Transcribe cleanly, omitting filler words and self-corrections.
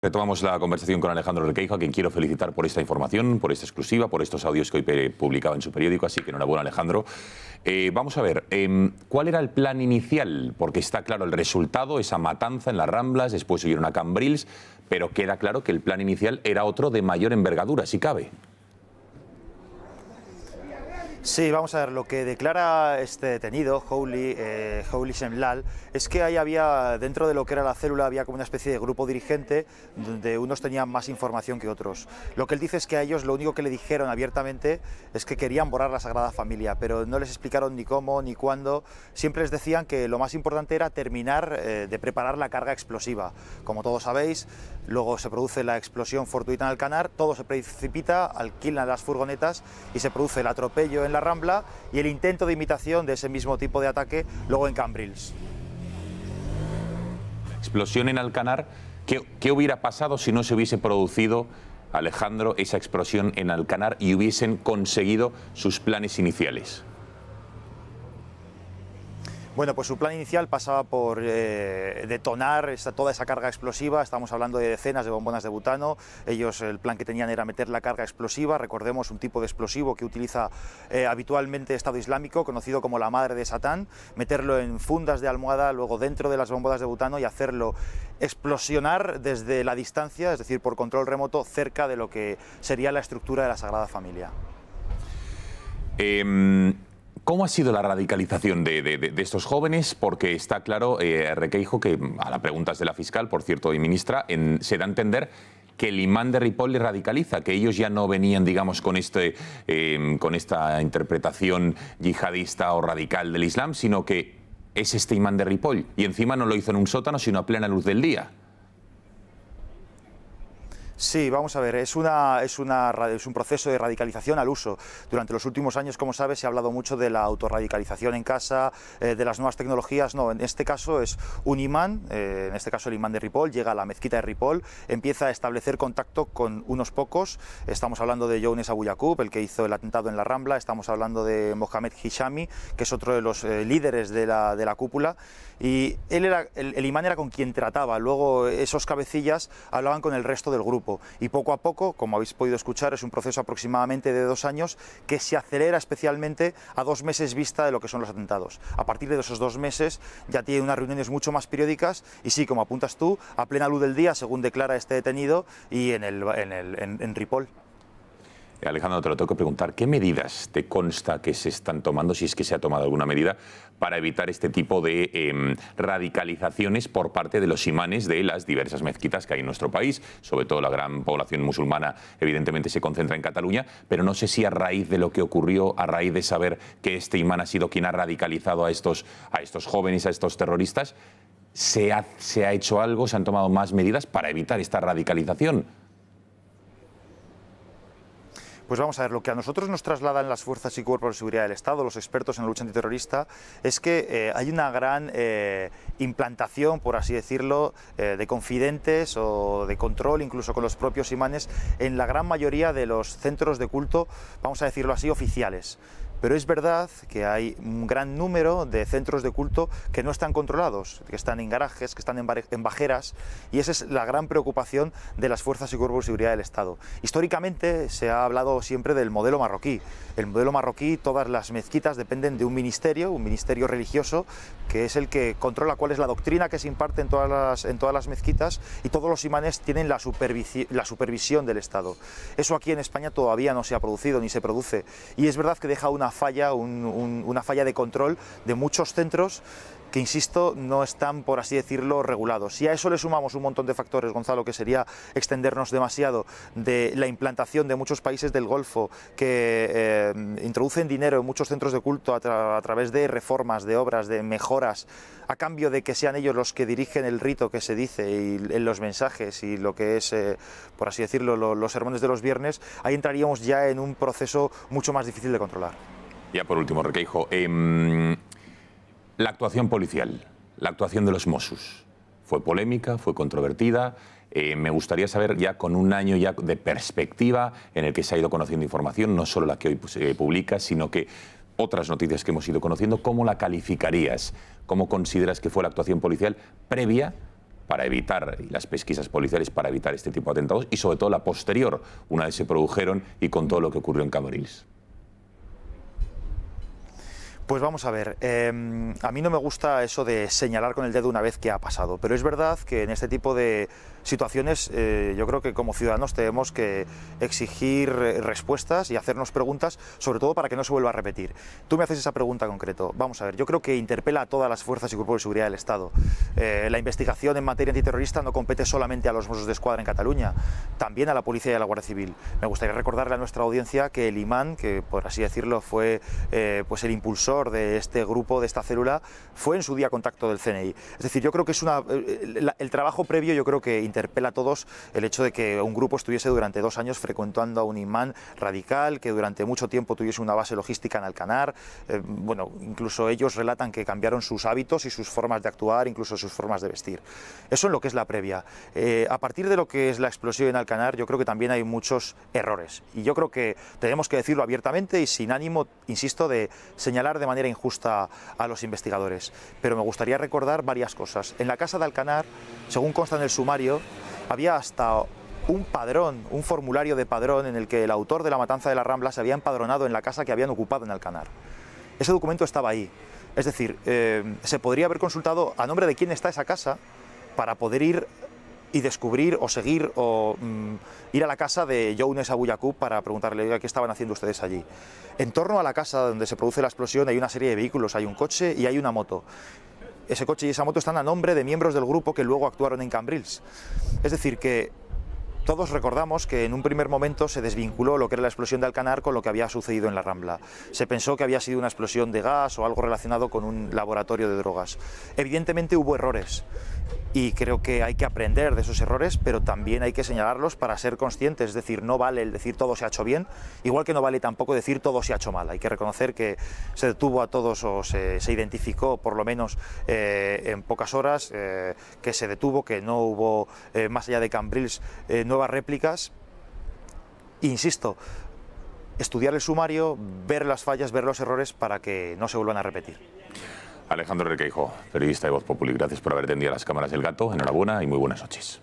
Retomamos la conversación con Alejandro Requeijo, a quien quiero felicitar por esta información, por esta exclusiva, por estos audios que hoy publicaba en su periódico, así que enhorabuena, Alejandro. Vamos a ver, ¿cuál era el plan inicial? Porque está claro el resultado, esa matanza en las Ramblas, después huyeron a Cambrils, pero queda claro que el plan inicial era otro de mayor envergadura, si cabe. Sí, vamos a ver, lo que declara este detenido, Houli Shemlal, es que ahí había, dentro de lo que era la célula, había como una especie de grupo dirigente donde unos tenían más información que otros. Lo que él dice es que a ellos lo único que le dijeron abiertamente es que querían borrar la Sagrada Familia, pero no les explicaron ni cómo ni cuándo. Siempre les decían que lo más importante era terminar de preparar la carga explosiva. Como todos sabéis, luego se produce la explosión fortuita en Alcanar, todo se precipita, alquilan las furgonetas y se produce el atropello en la Rambla y el intento de imitación de ese mismo tipo de ataque luego en Cambrils. Explosión en Alcanar. ¿Qué hubiera pasado si no se hubiese producido, Alejandro, esa explosión en Alcanar y hubiesen conseguido sus planes iniciales? Bueno, pues su plan inicial pasaba por detonar toda esa carga explosiva. Estamos hablando de decenas de bombonas de butano. Ellos, el plan que tenían era meter la carga explosiva. Recordemos, un tipo de explosivo que utiliza habitualmente Estado Islámico, conocido como la madre de Satán, meterlo en fundas de almohada, luego dentro de las bombonas de butano y hacerlo explosionar desde la distancia, es decir, por control remoto, cerca de lo que sería la estructura de la Sagrada Familia. ¿Cómo ha sido la radicalización de estos jóvenes? Porque está claro, Requeijo, que a las preguntas de la fiscal, por cierto, y ministra, se da a entender que el imán de Ripoll les radicaliza, que ellos ya no venían, digamos, con esta interpretación yihadista o radical del Islam, sino que es este imán de Ripoll. Y encima no lo hizo en un sótano, sino a plena luz del día. Sí, vamos a ver, es un proceso de radicalización al uso. Durante los últimos años, como sabes, se ha hablado mucho de la autorradicalización en casa, de las nuevas tecnologías. No, en este caso es un imán, en este caso el imán de Ripoll, llega a la mezquita de Ripoll, empieza a establecer contacto con unos pocos. Estamos hablando de Younes Abu Yaqub, el que hizo el atentado en la Rambla, estamos hablando de Mohamed Hishami, que es otro de los líderes de la cúpula, y el imán era con quien trataba. Luego esos cabecillas hablaban con el resto del grupo. Y poco a poco, como habéis podido escuchar, es un proceso aproximadamente de 2 años que se acelera especialmente a 2 meses vista de lo que son los atentados. A partir de esos 2 meses ya tiene unas reuniones mucho más periódicas y sí, como apuntas tú, a plena luz del día, según declara este detenido, y en Ripoll. Alejandro, te lo tengo que preguntar, ¿qué medidas te consta que se están tomando, si es que se ha tomado alguna medida, para evitar este tipo de radicalizaciones por parte de los imanes de las diversas mezquitas que hay en nuestro país? Sobre todo la gran población musulmana evidentemente se concentra en Cataluña, pero no sé si a raíz de lo que ocurrió, a raíz de saber que este imán ha sido quien ha radicalizado a estos jóvenes, a estos terroristas, ¿se ha hecho algo, se han tomado más medidas para evitar esta radicalización? Pues vamos a ver, lo que a nosotros nos trasladan las fuerzas y cuerpos de seguridad del Estado, los expertos en la lucha antiterrorista, es que hay una gran implantación, por así decirlo, de confidentes o de control, incluso con los propios imanes, en la gran mayoría de los centros de culto, vamos a decirlo así, oficiales. Pero es verdad que hay un gran número de centros de culto que no están controlados, que están en garajes, que están en bajeras, y esa es la gran preocupación de las fuerzas y cuerpos de seguridad del Estado. Históricamente se ha hablado siempre del modelo marroquí. El modelo marroquí, todas las mezquitas dependen de un ministerio religioso, que es el que controla cuál es la doctrina que se imparte en todas las mezquitas, y todos los imanes tienen la supervisión del Estado. Eso aquí en España todavía no se ha producido ni se produce, y es verdad que deja una falla de control de muchos centros que, insisto, no están, por así decirlo, regulados. Si a eso le sumamos un montón de factores, Gonzalo, que sería extendernos demasiado, de la implantación de muchos países del Golfo que introducen dinero en muchos centros de culto a través de reformas, de obras, de mejoras, a cambio de que sean ellos los que dirigen el rito que se dice y en los mensajes y lo que es, por así decirlo, los sermones de los viernes, ahí entraríamos ya en un proceso mucho más difícil de controlar. Ya por último, Requeijo, la actuación policial, la actuación de los Mossos, fue polémica, fue controvertida. Me gustaría saber, ya con un año ya de perspectiva en el que se ha ido conociendo información, no solo la que hoy publica, sino que otras noticias que hemos ido conociendo, ¿cómo la calificarías? ¿Cómo consideras que fue la actuación policial previa para evitar, y las pesquisas policiales para evitar este tipo de atentados, y sobre todo la posterior, una vez se produjeron y con todo lo que ocurrió en Cambrils? Pues vamos a ver, a mí no me gusta eso de señalar con el dedo una vez que ha pasado, pero es verdad que en este tipo de situaciones yo creo que como ciudadanos tenemos que exigir respuestas y hacernos preguntas, sobre todo para que no se vuelva a repetir. Tú me haces esa pregunta en concreto. Vamos a ver, yo creo que interpela a todas las fuerzas y cuerpos de seguridad del Estado. La investigación en materia antiterrorista no compete solamente a los Mossos d'Esquadra en Cataluña, también a la Policía y a la Guardia Civil. Me gustaría recordarle a nuestra audiencia que el imán, que por así decirlo fue pues el impulsor de este grupo, de esta célula, fue en su día contacto del CNI. Es decir, yo creo que es el trabajo previo, yo creo que interpela a todos el hecho de que un grupo estuviese durante 2 años frecuentando a un imán radical, que durante mucho tiempo tuviese una base logística en Alcanar. Bueno, incluso ellos relatan que cambiaron sus hábitos y sus formas de actuar, incluso sus formas de vestir. Eso en lo que es la previa. A partir de lo que es la explosión en Alcanar, yo creo que también hay muchos errores. Y yo creo que tenemos que decirlo abiertamente y sin ánimo, insisto, de señalar de manera injusta a los investigadores. Pero me gustaría recordar varias cosas. En la casa de Alcanar, según consta en el sumario, había hasta un padrón, un formulario de padrón en el que el autor de la matanza de la Rambla se había empadronado en la casa que habían ocupado en Alcanar. Ese documento estaba ahí. Es decir, se podría haber consultado a nombre de quién está esa casa para poder ir y descubrir o seguir o ir a la casa de Younes Abu Yaqub para preguntarle qué estaban haciendo ustedes allí. En torno a la casa donde se produce la explosión hay una serie de vehículos, hay un coche y hay una moto. Ese coche y esa moto están a nombre de miembros del grupo que luego actuaron en Cambrils. Es decir, que todos recordamos que en un primer momento se desvinculó lo que era la explosión de Alcanar con lo que había sucedido en la Rambla. Se pensó que había sido una explosión de gas o algo relacionado con un laboratorio de drogas. Evidentemente hubo errores y creo que hay que aprender de esos errores, pero también hay que señalarlos para ser conscientes. Es decir, no vale el decir todo se ha hecho bien, igual que no vale tampoco decir todo se ha hecho mal. Hay que reconocer que se detuvo a todos o se identificó por lo menos en pocas horas, que se detuvo, que no hubo más allá de Cambrils nuevas réplicas. Insisto, estudiar el sumario, ver las fallas, ver los errores para que no se vuelvan a repetir. Alejandro Requeijo, periodista de Voz Populi, gracias por haber atendido a las cámaras del Gato. Enhorabuena y muy buenas noches.